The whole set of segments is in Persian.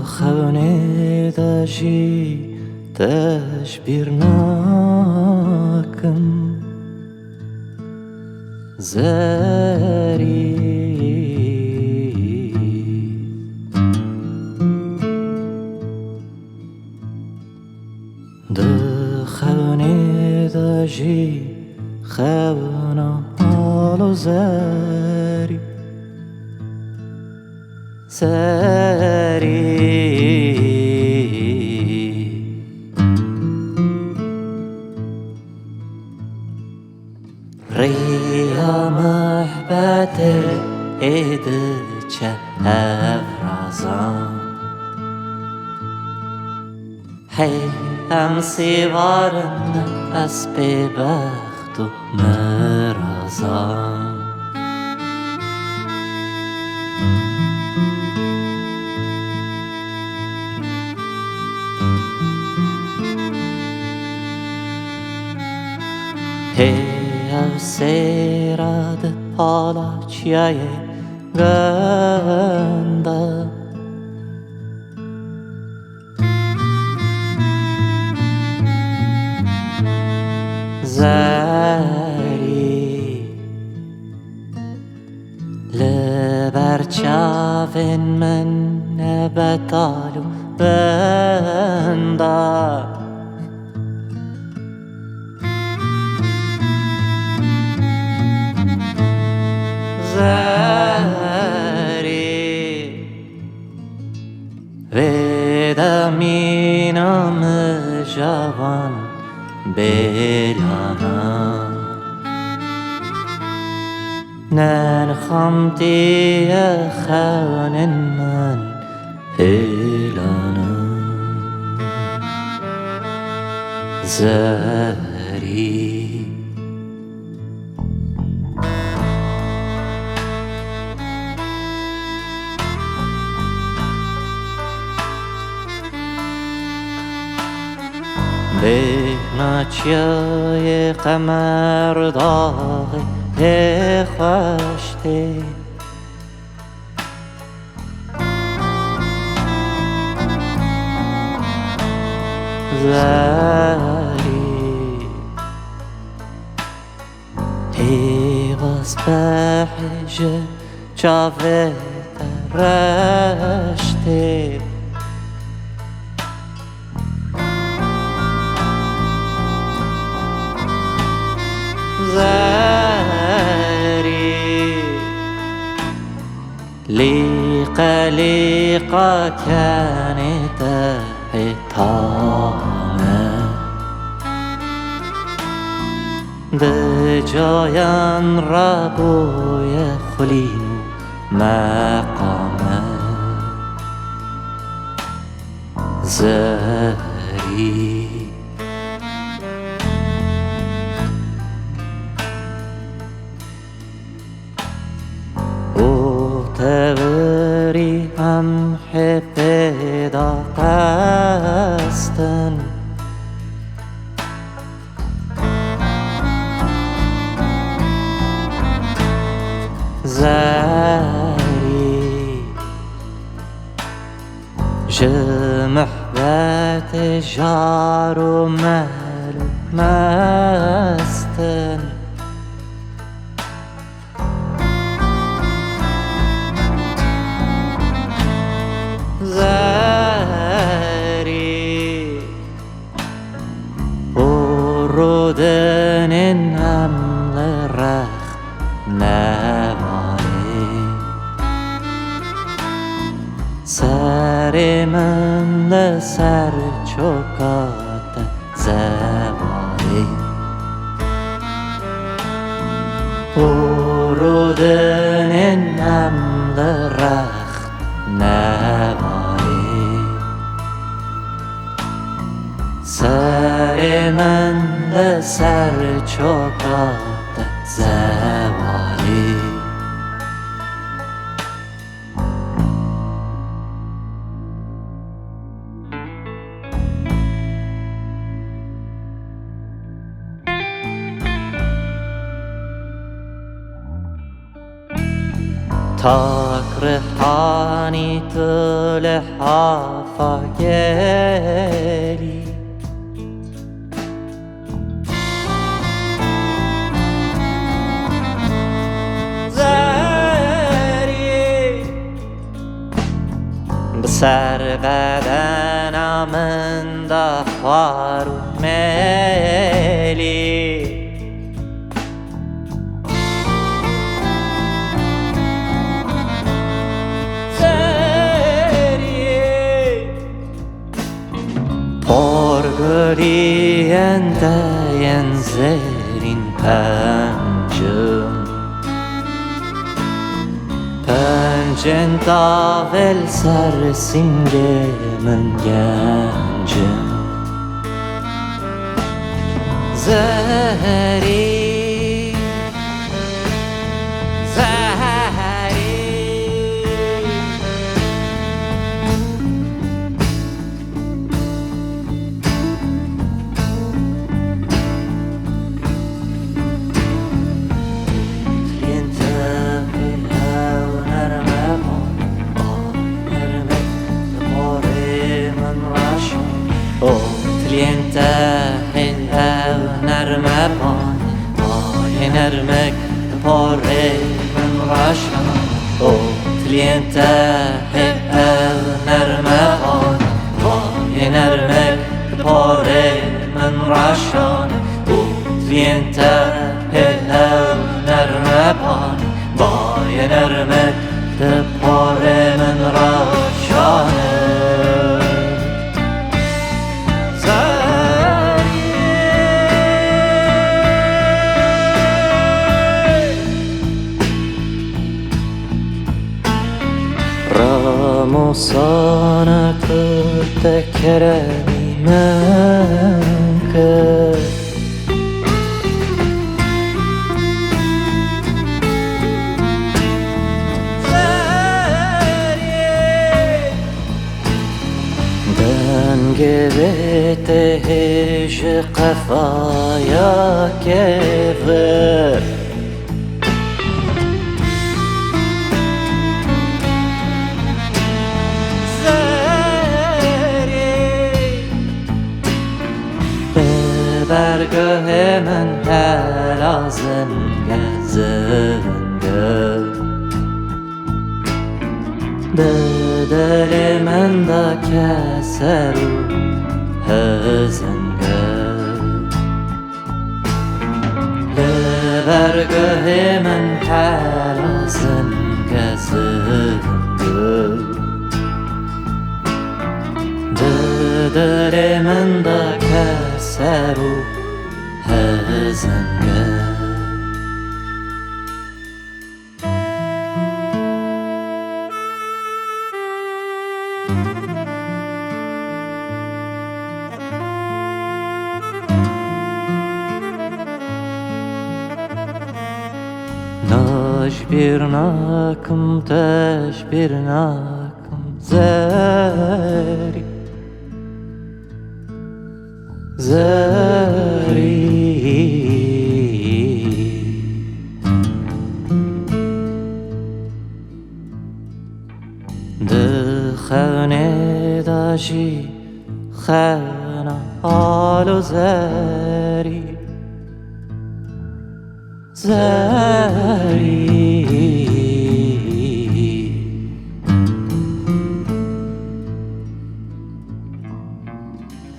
خونه داشی تشبیر ناکم زری خونه داشی خبنا حالو زری ريا محبته إيدك أفرازان هي أمسي وارن أسبي بختو مرازان هي Seyrad palaçyayı gönda Zari Leberçavin men nebetalu benda Vedamina javan belana Nen khamti khanen man elana Zari بهناچیای قمر داغ خوشته زری ایواز بحجه جاوه درشته زاري ليقة كانت حطامة بجايان ربو يخلين مقامة زاري تبری هم پیدا قستن زری جمحبت جار و مل مستن زری برودن نمل رخ نواری سر من سر چوکات زواری برودن نمل رخ نواری سر من سر چوکات زواری تاكرهاني تلحى فاقلي زاري بسر بدنم من دخوار ميلي Porguliyende yenzerin pencim Pencen davel sersingemin gencim Zehri Tliente hev närme bani Aj närmek pare men rasha Tliente hev närme bani Aj närmek pare men rasha Tliente hev närme bani Aj närmek pare men rasha Ramosana kırte keremi menke Denge vete heje kafaya kever برگه من هر زنگه زنگه به دل من دا کسر و هزنگه به برگه من هر زنگه زنگه به دل من دا کسر و هزنگه Najbirnakum tashbirnakum zari Zari خانه داشی خانه آلو زری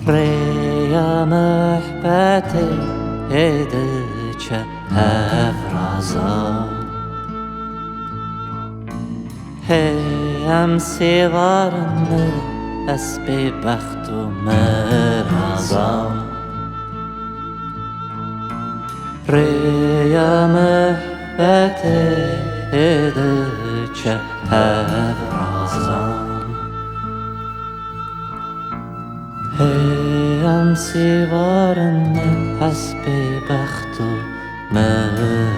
ریا محبت هدچه افرازا هم سوارن اسب بخت و مرازا ریا محبت هدچه افرازا هم سوارن اسب بخت و مرازا